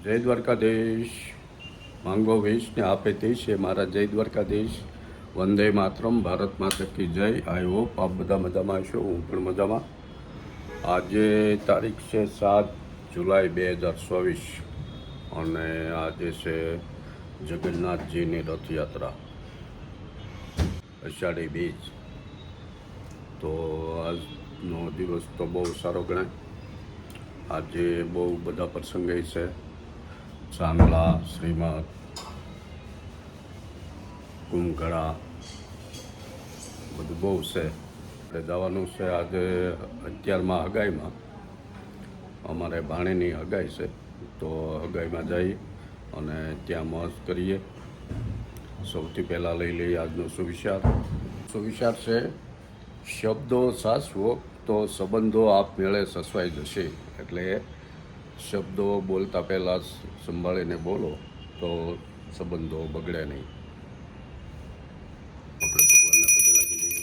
જય દ્વારકાધીશ. માંગો વેશ ને આપે તે છે મારા જય દ્વારકાધીશ. વંદે માતરમ. ભારત માતા કી જય. આઈ હોપ આપ બધા મજામાં હશો. હું પણ મજામાં. આજે તારીખ છે 7 જુલાઈ 2024 અને આજે છે જગન્નાથજીની રથયાત્રા, અષાઢી બીજ. તો આજનો દિવસ તો બહુ સારો ગણાય. આજે બહુ બધા પ્રસંગે છે. ચાંદલા, શ્રીમદ, કુંભઘડા બધું બહુ છે. આપણે જવાનું છે આજે 11માં હગાઈમાં. અમારે ભાણેની હગાઈ છે, તો હગાઈમાં જઈ અને ત્યાં મોજ કરીએ. સૌથી પહેલાં લઈ લઈએ આજનો સુવિચાર. સુવિચાર છે, શબ્દો સાચવો તો સંબંધો આપમેળે સચવાઈ જશે. એટલે શબ્દો બોલતા પહેલાં સંભાળીને બોલો તો સંબંધો બગડે નહીં. આપણે ભગવાનના પગે લાગી લઈએ.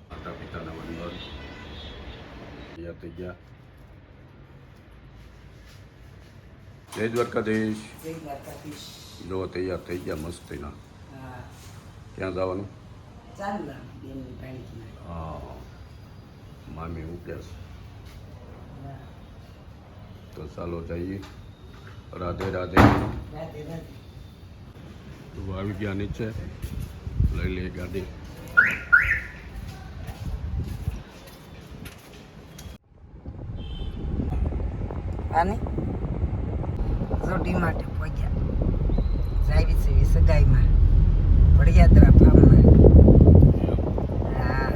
માતા પિતાના વંદન. તૈયાર થઈ ગયા. જય દ્વારકાધીશ. જય દ્વારકાધીશ. જો તૈયાર થઈ ગયા મસ્તીના. હા, ક્યાં જવાનું? ચાંદલા બેનની પાણીમાં. હા, મામી ઉગ્યા છે. હા. તો ચાલો જઈએ. રાધે રાધે. રાધે રાધે. તો આવી ગયા નીચે, લઈ લઈએ ગાડી. આને જોડી માટે પહોંચ્યા. જાવી છે સગાઈમાં, વડયાત્રા ફાર્મમાં. હા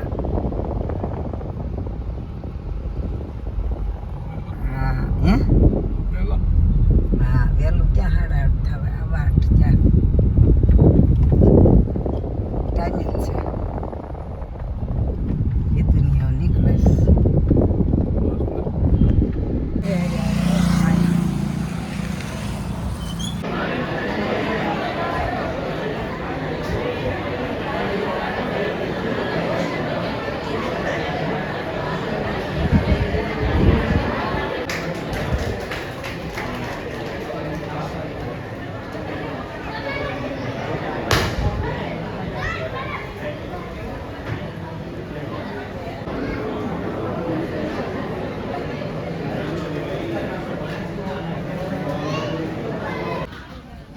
હા. હે પહેલા હા, વહેલું ક્યાં 8:30 થવા, 8 ક્યાં ટાઈમિંગ છે. એ દુનિયા નીકળે છે.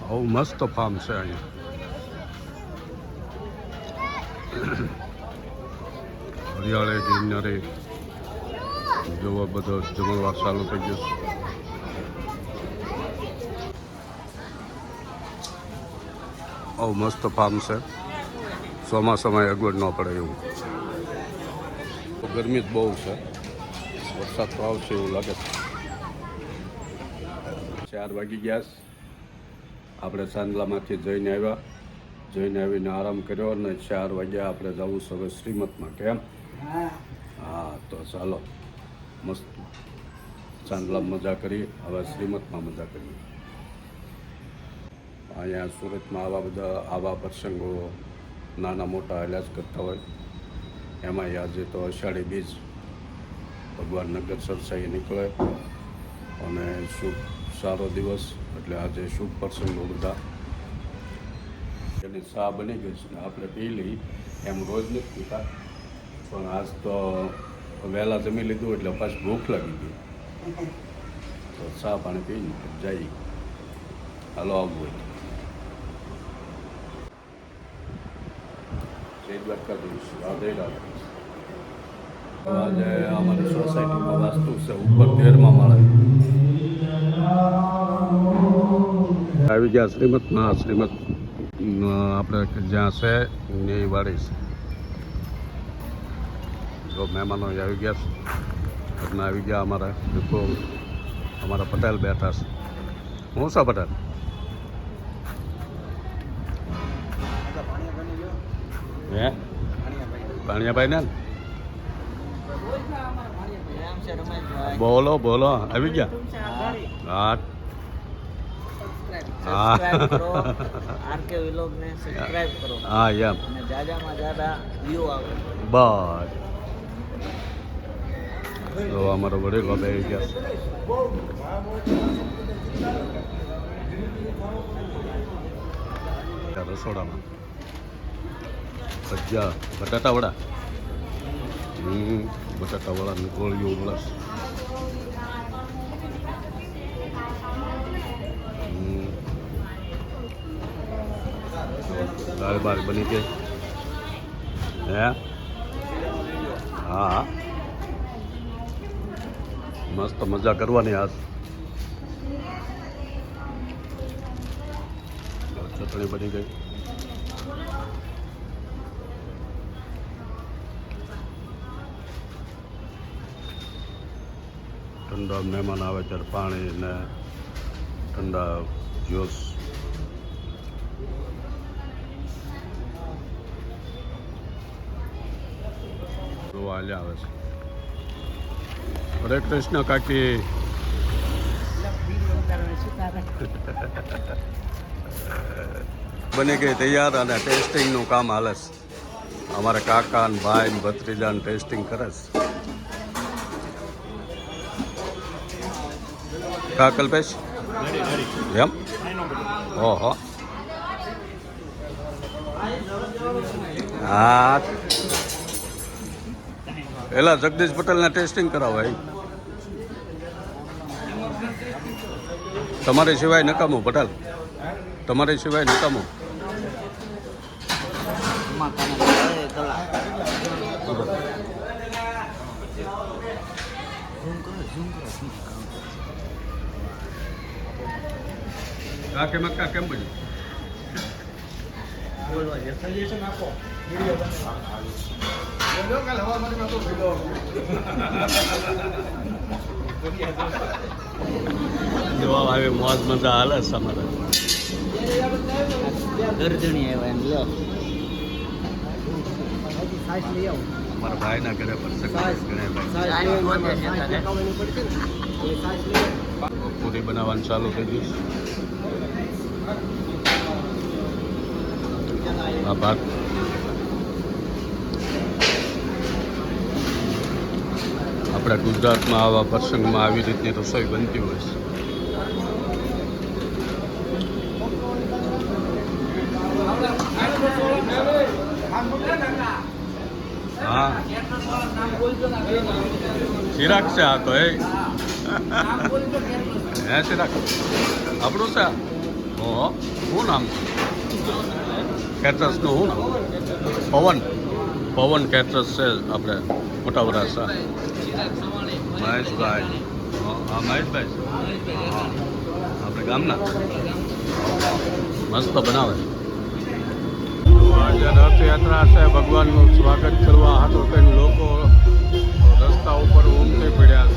બહુ મસ્ત ફાર્મ છે અહીંયા. હરિયાળી ગ્રીનરી જોવા બધો જમણવાર ચાલુ થઈ ગયો છે. બહુ મસ્ત ફાર્મ છે. ચોમાસામાં અગવડ ન પડે એવું. ગરમી જ બહુ છે. વરસાદ તો આવશે એવું લાગે છે. 4 વાગી ગયા છે. આપણે ચાંદલામાંથી જઈને આવ્યા. જઈને આવીને આરામ કર્યો અને 4 વાગ્યા આપણે જવું છે હવે શ્રીમદમાં. કેમ? હા. હા, તો ચાલો મસ્ત ચાંદલામાં મજા કરી. હવે શ્રીમદમાં મજા કરીએ. અહીંયા સુરતમાં આવા પ્રસંગો નાના મોટા હાલ્યા જ કરતા હોય. એમાં આજે તો અષાઢી બીજ, ભગવાન નગર સરસાઈ નીકળે અને શુભ સારો દિવસ. એટલે આજે શુભ પ્રસંગો બધા. એની ચા બની ગઈ છે ને આપણે પી લઈ. એમ રોજ નથી પીતા, પણ આજ તો વહેલા જમી લીધું એટલે પાછી ભૂખ લાગી ગઈ. તો ચા પાણી પીને જઈએ. હાલો, આવવું હોય. જય દ્વારકાધીશ. રાધે રાધે. આજે અમારી સોસાયટીમાં વાસ્તુ છે ઉપર 13મા માળે. આવી ગયા શ્રીમદમાં. શ્રીમદ આપણે જ્યાં છે એ વાડી છે. જો મહેમાનો આવી ગયા છે. ઘરના આવી ગયા. અમારા લોકો, અમારા પટેલ બેઠા છે. હું છે પટેલ? હે ભાણિયાભાઈ ને બોલો બોલો. આવી ગયા? હા સબસ્ક્રાઇબ કરો, આરકે વ્લોગને સબસ્ક્રાઇબ કરો. હા એમ. અને જાજામાં જાજા વ્યૂ આવે. બસ તો અમારો વડેલો બેસી ગયા છે રસોડામાં. ભજીયા બટાટા વડા, બટાટા વડા ને ગોળીઓ વડા. દાળ બાર બની ગઈ. હે હા, મસ્ત મજા કરવાની. આજ ચટણી બની ગઈ. ઠંડા મહેમાન આવે ત્યારે પાણી ને ઠંડા જ્યુસ. જોવા આવે છે. હરે કૃષ્ણ કાકી. બની ગઈ તૈયાર અને ટેસ્ટિંગનું કામ હાલે છે. અમારા કાકા ને ભાઈ ને ભત્રીજા ને ટેસ્ટિંગ કરે છે. કા કલ્પેશ એમ? ઓહો, હા એલા જગદીશ પટેલને ટેસ્ટિંગ કરાવાય. તમારી સિવાય નકામું પટેલ, તમારી સિવાય નકામું. કાકે મક્કા કેમ બન્યું? જોવા આવી મોજ મજા હાલે છે અમારે. ગરદણી આવ્યા એમ લો. અમારા ભાઈના ઘરે પૂરી બનાવવાનું ચાલુ થઈ ગયું. આ ભાત આપણા ગુજરાતમાં આવા પ્રસંગમાં આવી રીતની રસોઈ બનતી હોય છે. હા ચિરાગ છે આ તો. હે ચિરાગ આપણું છે. ઓહો, શું નામ છે કેટરસનું? શું નામ? પવન. પવન કેટરસ છે આપણે મોટા વરાસા. મહેશભાઈ. હા મહેશભાઈ હા, આપણે ગામના. મસ્ત બનાવે. આજે રથયાત્રા છે. ભગવાનનું સ્વાગત કરવા હાટો થઈને લોકો રસ્તા ઉપર ઉમટી પડ્યા છે.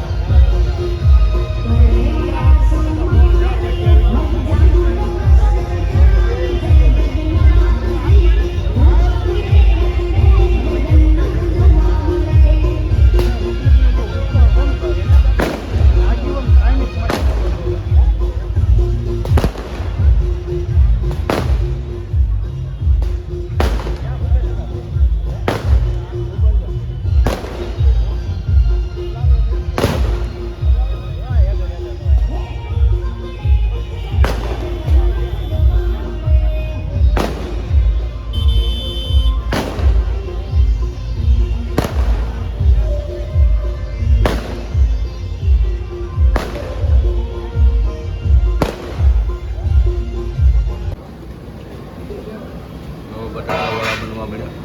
બટાટાવાળા બનવા મળ્યા.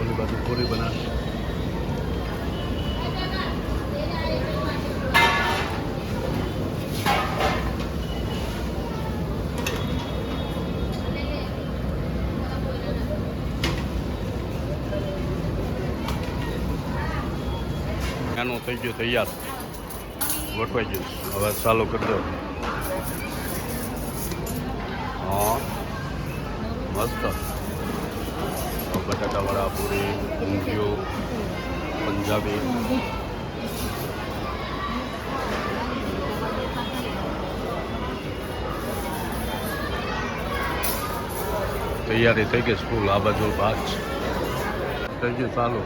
ઓલી બાજુ પૂરી બનાવે. એનું થઈ ગયું તૈયાર, ગોઠવાઈ ગયું. હવે ચાલુ કરી દો. હા મસ્ત. બટાટાવાળા પૂરી ઊંધિયું પંજાબી. તૈયારી થઈ ગઈ સ્કૂલ આ બાજુ બાદ થઈ ગયું ચાલુ.